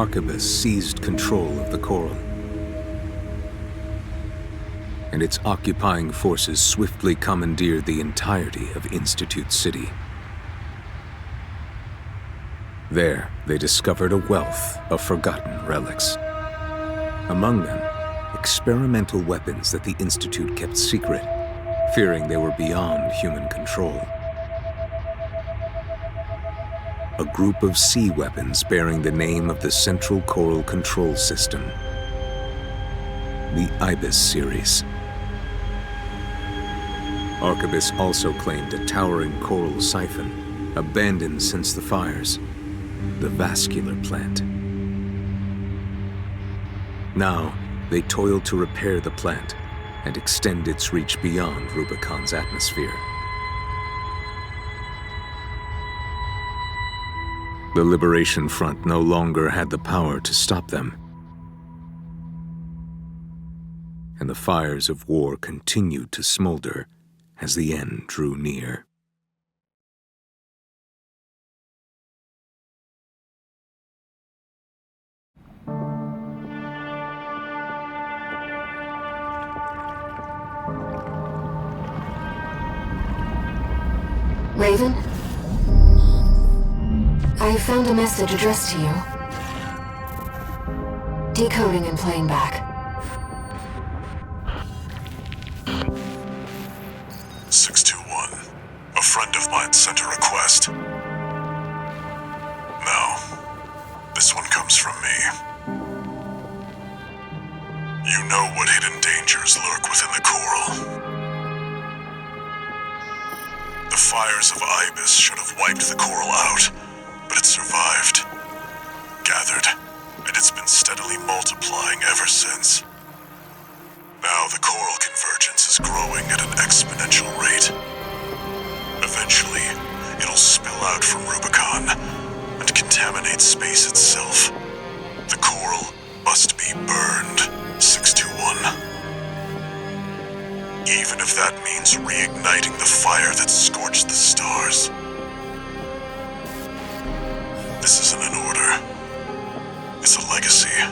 Arquebus seized control of the coral, and its occupying forces swiftly commandeered the entirety of Institute City. There, they discovered a wealth of forgotten relics. Among them, experimental weapons that the Institute kept secret, fearing they were beyond human control. A group of sea weapons bearing the name of the Central Coral Control System, the Ibis series. Arquebus also claimed a towering coral siphon, abandoned since the fires, the vascular plant. Now, they toiled to repair the plant and extend its reach beyond Rubicon's atmosphere. The Liberation Front no longer had the power to stop them, and the fires of war continued to smolder as the end drew near. Raven? I found a message addressed to you. Decoding and playing back. 621. A friend of mine sent a request. Now, this one comes from me. You know what hidden dangers lurk within the coral. The fires of Ibis should have wiped the coral out, but it survived, gathered, and it's been steadily multiplying ever since. Now the coral convergence is growing at an exponential rate. Eventually, it'll spill out from Rubicon and contaminate space itself. The coral must be burned, 621. Even if that means reigniting the fire that scorched the stars. This isn't an order. It's a legacy.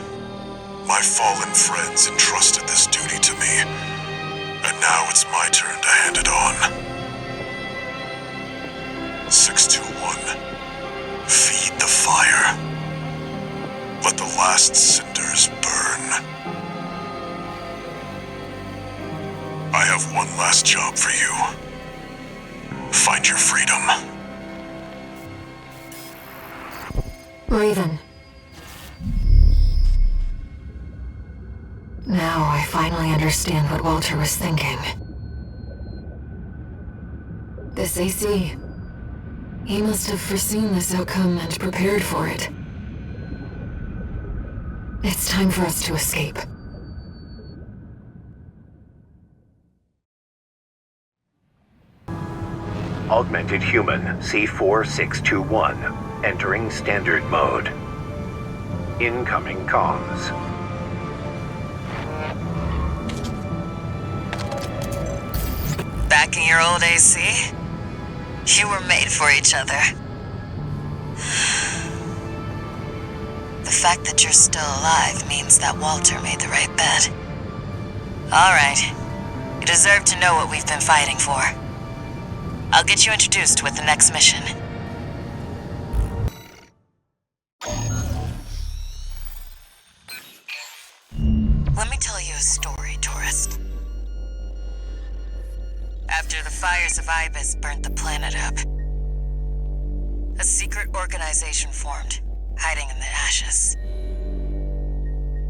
My fallen friends entrusted this duty to me, and now it's my turn to hand it on. 621. Feed the fire. Let the last cinders burn. I have one last job for you. Find your freedom. Raven. Now I finally understand what Walter was thinking. This AC. He must have foreseen this outcome and prepared for it. It's time for us to escape. Augmented Human C4621, entering standard mode. Incoming comms. Back in your old AC? You were made for each other. The fact that you're still alive means that Walter made the right bet. All right. You deserve to know what we've been fighting for. I'll get you introduced with the next mission. Let me tell you a story, tourist. After the fires of Ibis burnt the planet up, a secret organization formed, hiding in the ashes.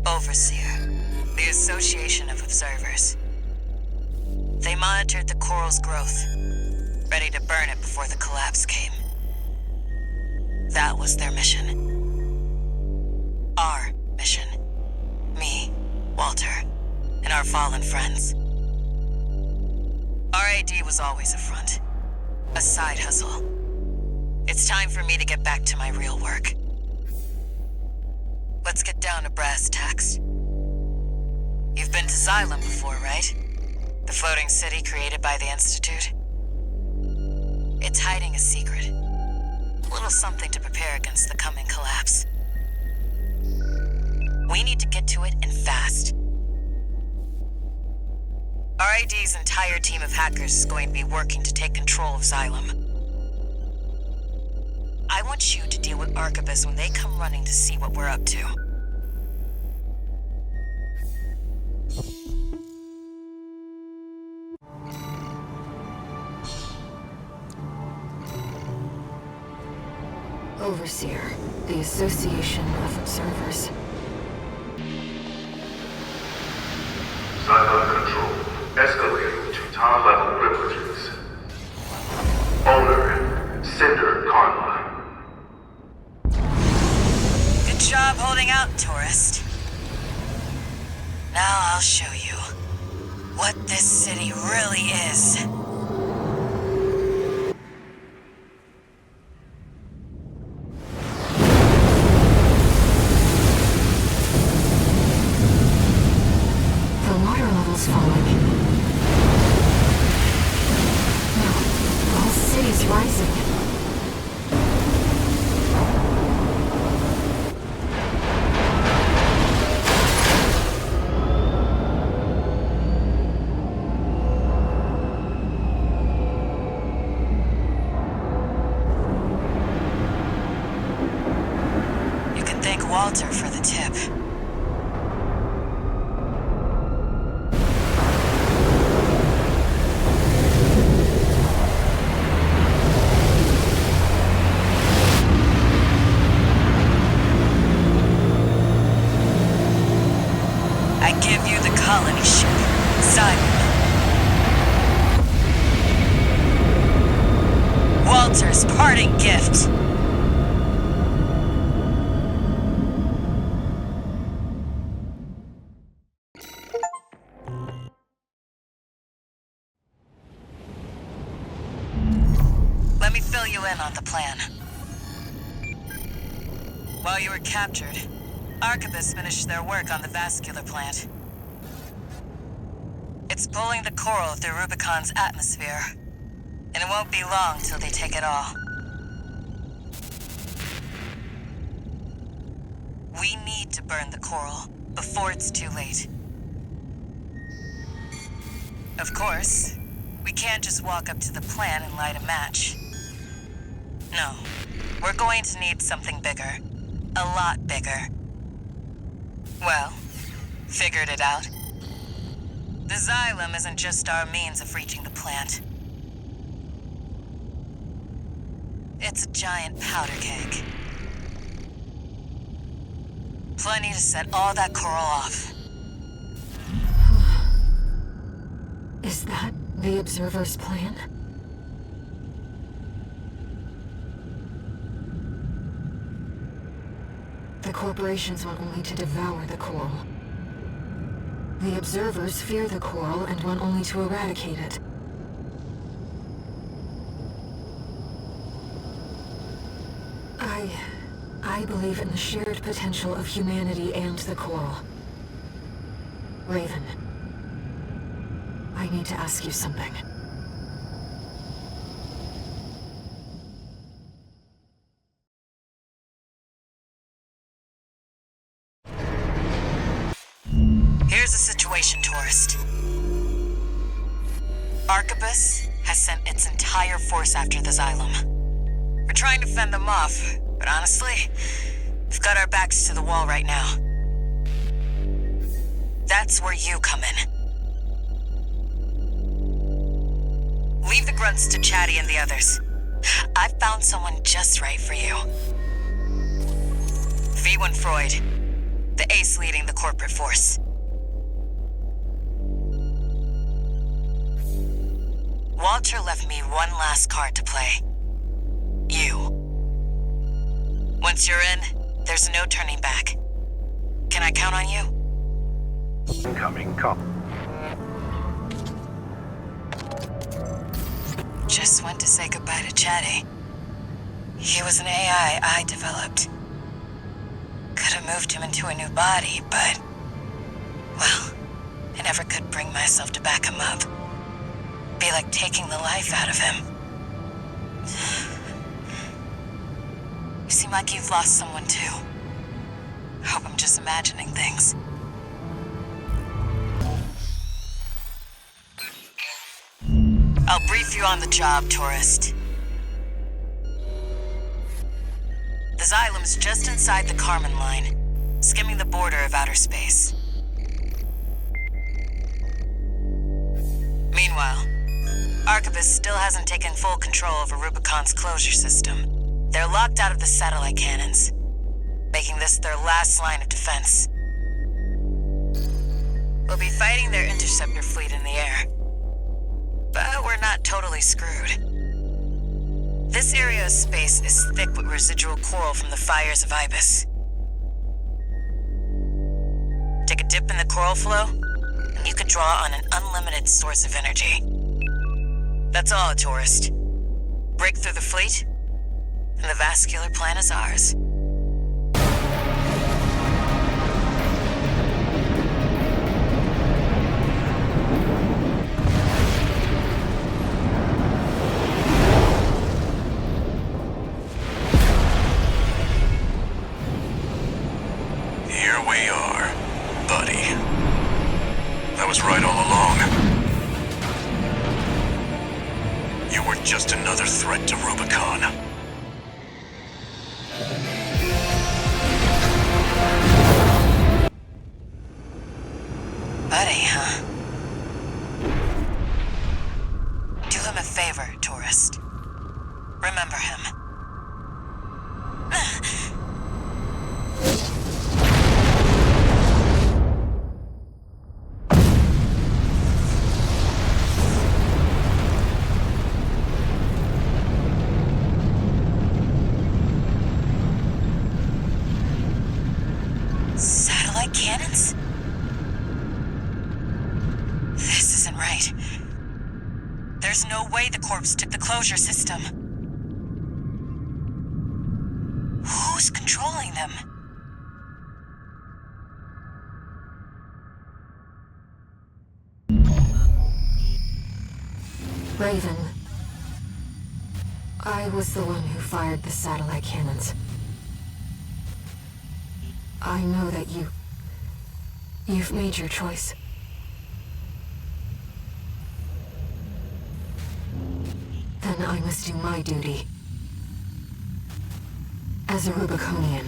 Overseer, the Association of Observers. They monitored the coral's growth, ready to burn it before the collapse came. That was their mission. Our mission. Me, Walter, and our fallen friends. RAD was always a front. A side hustle. It's time for me to get back to my real work. Let's get down to brass tacks. You've been to Xylem before, right? The floating city created by the Institute? It's hiding a secret. A little something to prepare against the coming collapse. CID's entire team of hackers is going to be working to take control of Xylem. I want you to deal with Arquebus when they come running to see what we're up to. Overseer, the Association of Observers. Xylem control escalating to top-level privileges. Owner, Cinder, Carla. Good job holding out, tourist. Now I'll show you what this city really is. The water level's falling. No, the whole city's rising. You can thank Walter for the tip. I give you the colony ship, Xylem. Walter's parting gift. Let me fill you in on the plan. While you were captured, Arquebus finished their work on the vascular plant. It's pulling the coral through Rubicon's atmosphere, and it won't be long till they take it all. We need to burn the coral before it's too late. Of course, we can't just walk up to the plant and light a match. No, we're going to need something bigger. A lot bigger. Well, figured it out. The Xylem isn't just our means of reaching the plant. It's a giant powder keg. Plenty to set all that coral off. Is that the Observer's plan? The corporations want only to devour the coral. The Observers fear the coral and want only to eradicate it. I believe in the shared potential of humanity and the coral. Raven, I need to ask you something. Here's the situation, tourist. Arquebus has sent its entire force after the Xylem. We're trying to fend them off, but honestly, we've got our backs to the wall right now. That's where you come in. Leave the grunts to Chatty and the others. I've found someone just right for you. V1 Freud, the ace leading the corporate force. Walter left me one last card to play. You. Once you're in, there's no turning back. Can I count on you? Incoming call. Just went to say goodbye to Chatty. He was an AI I developed. Could have moved him into a new body, but... well, I never could bring myself to back him up. Be like taking the life out of him. You seem like you've lost someone too. Hope I'm just imagining things. brief you on the job, tourist. The Xylem's just inside the Karman line, skimming the border of outer space. Meanwhile, Archivist still hasn't taken full control over Rubicon's closure system. They're locked out of the satellite cannons, making this their last line of defense. We'll be fighting their interceptor fleet in the air. But we're not totally screwed. This area of space is thick with residual coral from the fires of Ibis. Take a dip in the coral flow, and you could draw on an unlimited source of energy. That's all, tourist. Break through the fleet, and the vascular plan is ours. Here we are, buddy. I was right all along. You were just another threat to Rubicon. Buddy, huh? Do him a favor, tourist. Remember him. Satellite cannons? This isn't right. There's no way the corpse took the closure system. Who's controlling them? Raven. I was the one who fired the satellite cannons. I know that you've made your choice. Then I must do my duty. As a Rubiconian.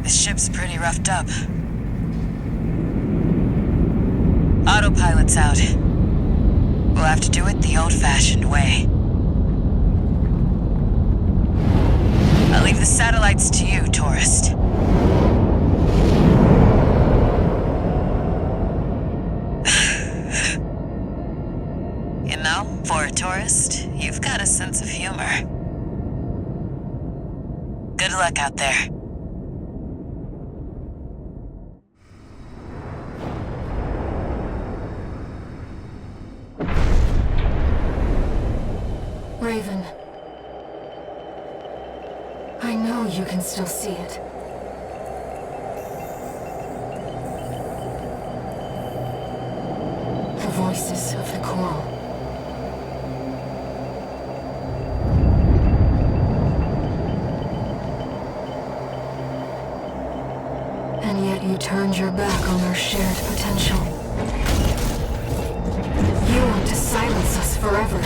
This ship's pretty roughed up. Autopilot's out. We'll have to do it the old-fashioned way. I'll leave the satellites to you, tourist. You know, for a tourist, you've got a sense of humor. Good luck out there. Raven. I know you can still see it. The voices of the coral. And yet you turned your back on our shared potential. You want to silence us forever.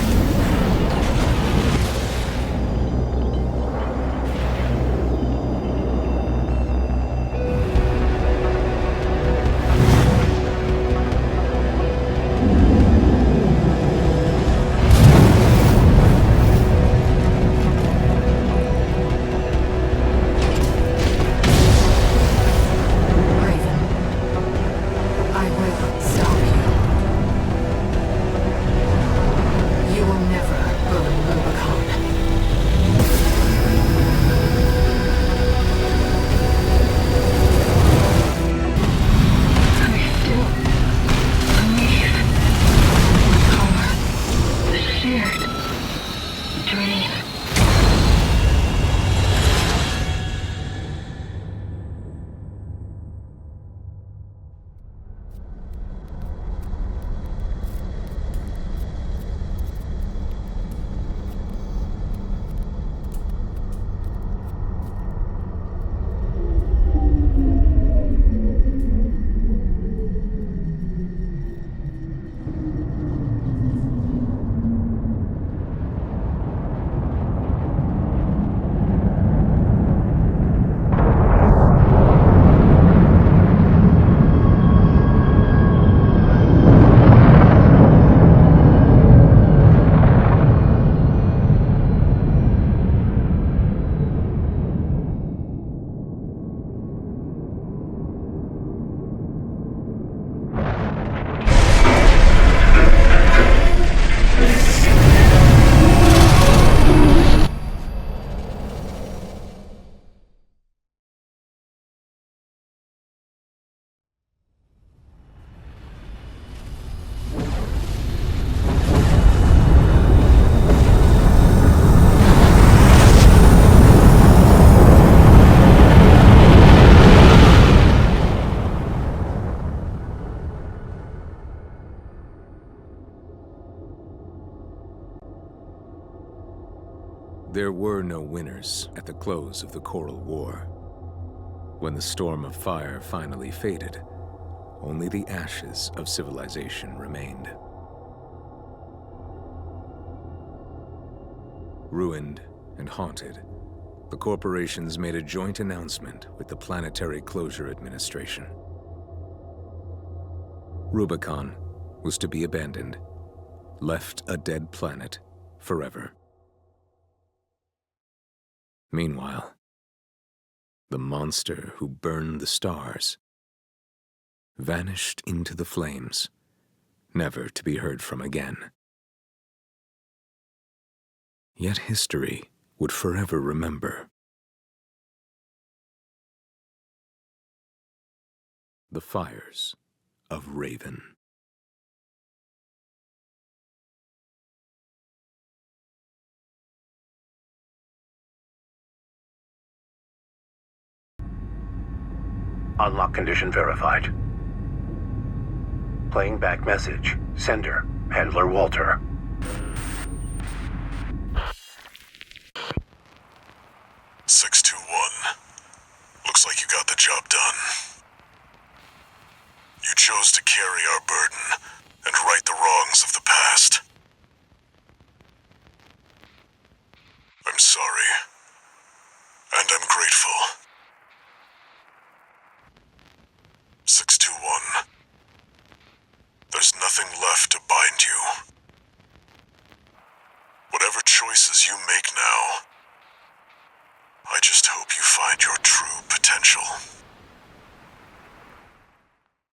There were no winners at the close of the Coral War. When the storm of fire finally faded, only the ashes of civilization remained. Ruined and haunted, the corporations made a joint announcement with the Planetary Closure Administration. Rubicon was to be abandoned, left a dead planet forever. Meanwhile, the monster who burned the stars vanished into the flames, never to be heard from again. Yet history would forever remember. The fires of Raven. Unlock condition verified. Playing back message. Sender. Handler Walter. Looks like you got the job done. You chose to carry our burden and right the wrongs of the past. I'm sorry. And I'm grateful. 621. There's nothing left to bind you. Whatever choices you make now, I just hope you find your true potential.